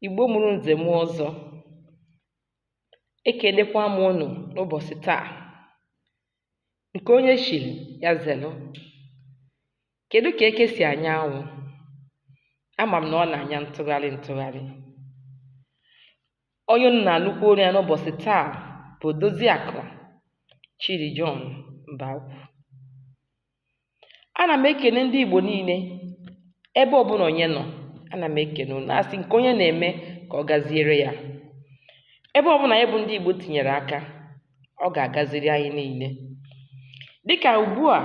Igbo mụrụ nze mụọ ọzọ, ekelekwa m unu n'ụbọchị taa. Nke onye chiri ya zelu. Kedu ka eke si anya anwụ? Ama m na ọ na-anya ntụgharị ntụgharị. Onye unu na-anụkwu olu ya n'ụbọchị taa bụ Odoziakụ Chidi John Mbakwu. Ana m ekele ndị Igbo niile ebe ọbụla onye nọ. Ana m ekele unu, asị nke onye na-eme ka ọ gaziere ya. Ebe ọbụla anyị bụ ndị Igbo tinyere aka, ọ ga-agaziri anyị niile. Dịka ugbu a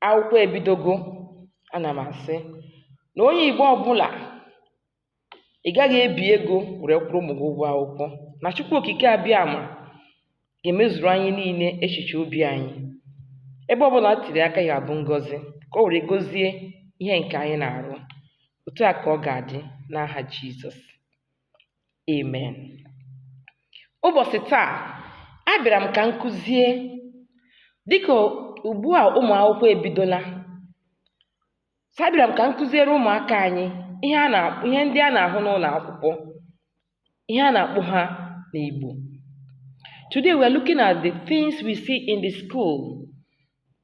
akwụkwọ ebidogo, ana m asị na onye Igbo ọbụla, ị gaghị ebi ego were kwụrụ ụmụ gị ụgwọ akwụkwọ, na Chukwu Okike Abịama ga-emezuru anyị niile echiche obi anyị. Ebe ọbụla tiri aka ya bụ ngọzi, ka o were gozie ihe nke anyị na-arụ. Otu a ka ọ ga-adị n'aha Jizọs. Amen. Ụbọchị taa, abịara m ka m kụzie, dịka ugbu a ụmụ akwụkwọ ebidola, abịara m ka m kụziere ụmụaka anyị ihe ndị a na-ahụ n'ụlọ akwụkwọ, ihe a na-akpọ ha n'Igbo. Today we are looking at the things we see in the school,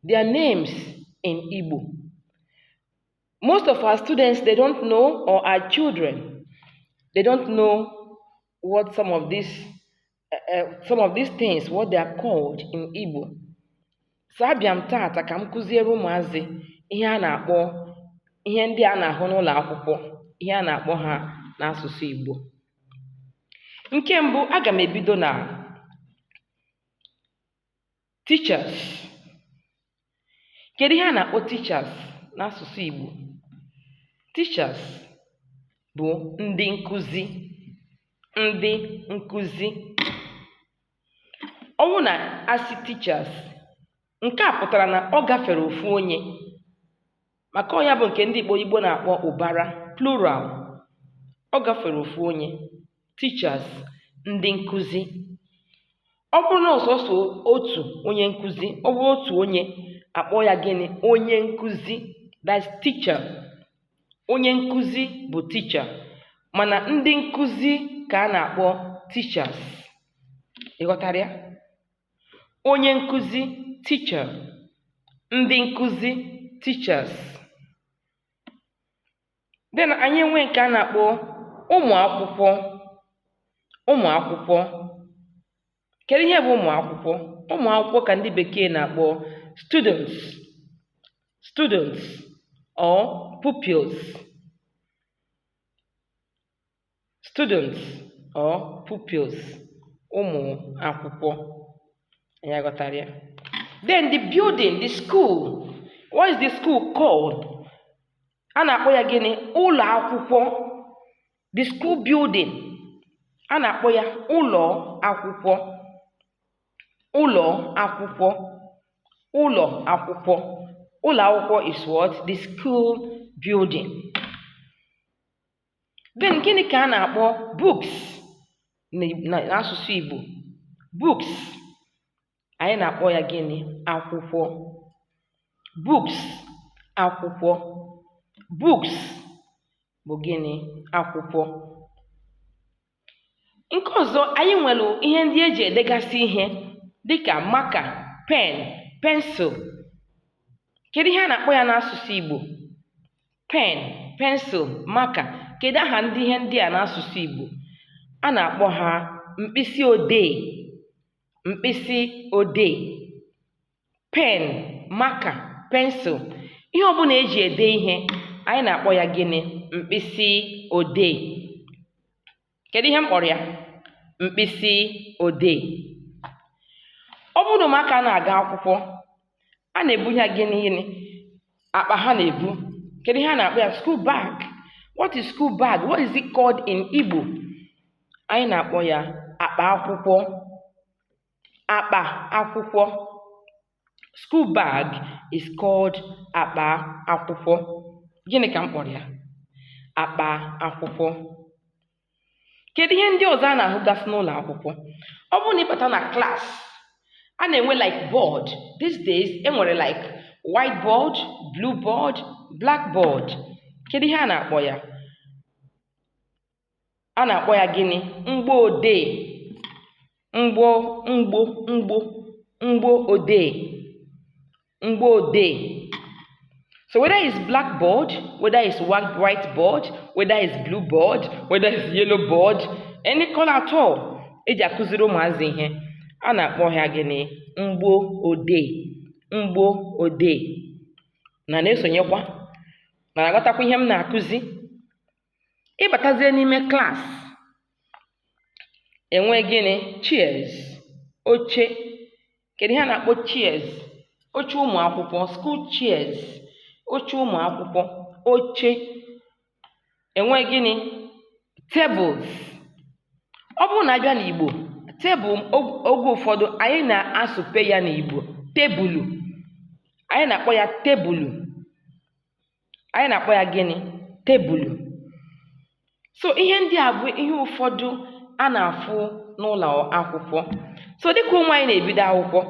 their names in Igbo. Most of our students, they don't know, or our children, they don't know what some of these things, what they are called in Igbo. So abịa m taata ka m kụziere ụmụazị ihe a na-akpọ ihe ndị a na-ahụ n'ụlọ akwụkwọ, ihe a na-akpọ ha n'asụsụ Igbo. Nke mbụ, aga m ebido na teachers. Kedu ihe a na-akpọ teachers n'asụsụ Igbo? Teachers bụ ndị nkụzi. Ndị nkụzi. Ọnwụ na asị teachers, nke a pụtara na ọ gafere ofu onye, maka ọnya bụ nke ndị Igbo na-akpọ ụbara, plural. Ọ gafere ofu onye. Teachers, ndị nkụzi. Ọ bụrụ na ọsọsọ otu onye nkụzi, ọ bụrụ otu onye, akpọ ya gịnị? Onye nkụzi. That's teacher. Onye nkụzi bụ teacher, mana ndị nkụzi ka a na-akpọ teachers. Ịghọtara ya? Onye nkụzi, teacher. Ndị nkụzi, teachers. Then anyị enwe nke a na-akpọ ụmụ akwụkwọ. Ụmụ akwụkwọ. Kedu ihe bụ ụmụ akwụkwọ? Ụmụ akwụkwọ ka ndị bekee na-akpọ students. Students or pupils. Students or pupils. Ụmụ akwụkwọ. Anyị ghọtara ya? Then the building, the school. What is the school called? A na-akpọ ya gịnị? Ụlọ akwụkwọ. The school building, a na-akpọ ya ụlọ akwụkwọ. Ụlọ akwụkwọ. Ụlọ akwụkwọ. Ụlọ akwụkwọ is what? The school building. Then gịnị ka a na-akpọ books n'asụsụ Igbo? Books, anyị na-akpọ ya gịnị? Akwụkwọ. Books, akwụkwọ. Books bụ gịnị? Akwụkwọ. Nke ọzọ, anyị nwere ihe ndị eji edegasị ihe dịka maka, pen, pencil. Kedu ihe a na-akpọ ya n'asụsụ Igbo? Pen, pencil, maka. Kedu aha ihe ndị a n'asụsụ Igbo? A na-akpọ ha mkpịsị odee. Mkpịsị odee. Pen, maka, pencil. Ihe ọbụla eji ede ihe, anyị na-akpọ ya gịnị? Mkpịsị odee. Kedu ihe m kpọrọ ya? Mkpịsị odee. Ọ bụrụ na ụmụaka na-aga akwụkwọ, a na-ebu ya gịnị? Akpa ha na-ebu. Kedu ihe a na-akpọ ya? School bag. What is school bag? What is it called in Igbo? Anyị na-akpọ ya akpa akwụkwọ. Akpa akwụkwọ. School bag is called akpa akwụkwọ. Gịnị ka m kpọrọ ya? Akpa akwụkwọ. Kedu ihe ndị ọzọ a na-ahụgasị n'ụlọ akwụkwọ? Ọ bụrụ na ịbata na class, a na-enwe like board. These days, enwere like whiteboard, blue board, blackboard. Kedu ihe a na-akpọ ya? A na-akpọ ya gịnị? Mgbọodee. Mgbọodee. Mgbọodee. So whether it's blackboard, whether it's whiteboard, whether it's blue board, whether it's yellow board, any color at all, eji akụziri ụmụazị ihe, a na-akpọ ha gịnị? Mgbọodee. Mgbọodee. Na na-esonyekwa na na-aghọtakwa ihe m na-akụzi. Ịbatazie n'ime klas, enwe gịnị? Chairs. Oche. Kedu ihe a na-akpọ chairs? Oche ụmụ akwụkwọ, school chairs. Oche ụmụ akwụkwọ, oche. Enwe gịnị? Tables. Ọ bụrụ na abịa n'Igbo, tebụl oge ụfọdụ anyị na-asụpe ya n'Igbo tebụlụ. Anyị na-akpọ ya tebụlụ. Anyị na-akpọ ya gịnị? Tebụlụ. So ihe ndị a bụ ihe ụfọdụ a na-afụ n'ụlọ akwụkwọ. So dịka ụmụ anyị na-ebido akwụkwọ,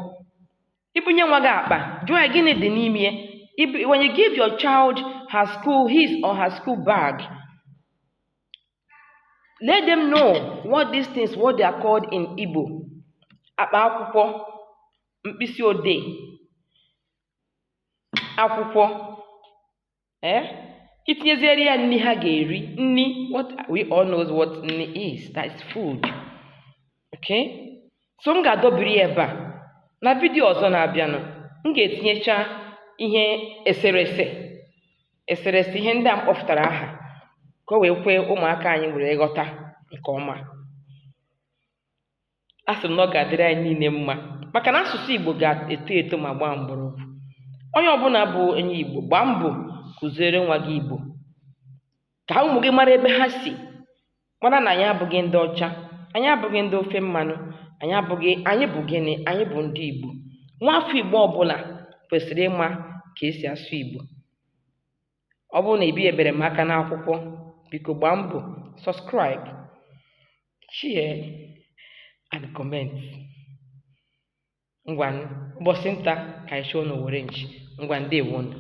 ibunye nwa gị akpa, jụọ ya gịnị dị n'ime ya. When you give your child his or her school bag, let them know what these things, what they are called in Igbo. Akpa akwụkwọ, mkpịsị odee, akwụkwọ. Itinyeziere ya nri ha ga-eri. Nri, what we all knows what nri is. That is food. Okay? So m ga-adọbiri ebe a. Na vidiyo ọzọ na-abịanụ, m ga-etinyecha ihe eserese ihe ndị a m kpọpụtara aha ka o wee kwee ụmụaka anyị were ghọta nke ọma. A sị m na ọ ga-adịrị anyị niile mma, maka na asụsụ Igbo ga-eto eto ma gbaa mgbọrọgwụ. Onye ọbụla bụ onye Igbo, gbaa mbọ kụziere nwa gị Igbo ka ụmụ gị mara ebe ha si, mara na anyị abụghị ndị ọcha, anyị abụghị ndị ofe mmanụ, anyị bụ gịnị? Anyị bụ ndị Igbo. Nwafọ Igbo ọbụla kwesịrị ịma ka esi asụ Igbo. Ọ bụrụ na ebere m aka n'akwụkwọ, biko gbaa mbọ subscribe, share and comment. Ngwa ụbọchị nta ka anyị chọọ n'Owerre. Ngwa, ndeewonu.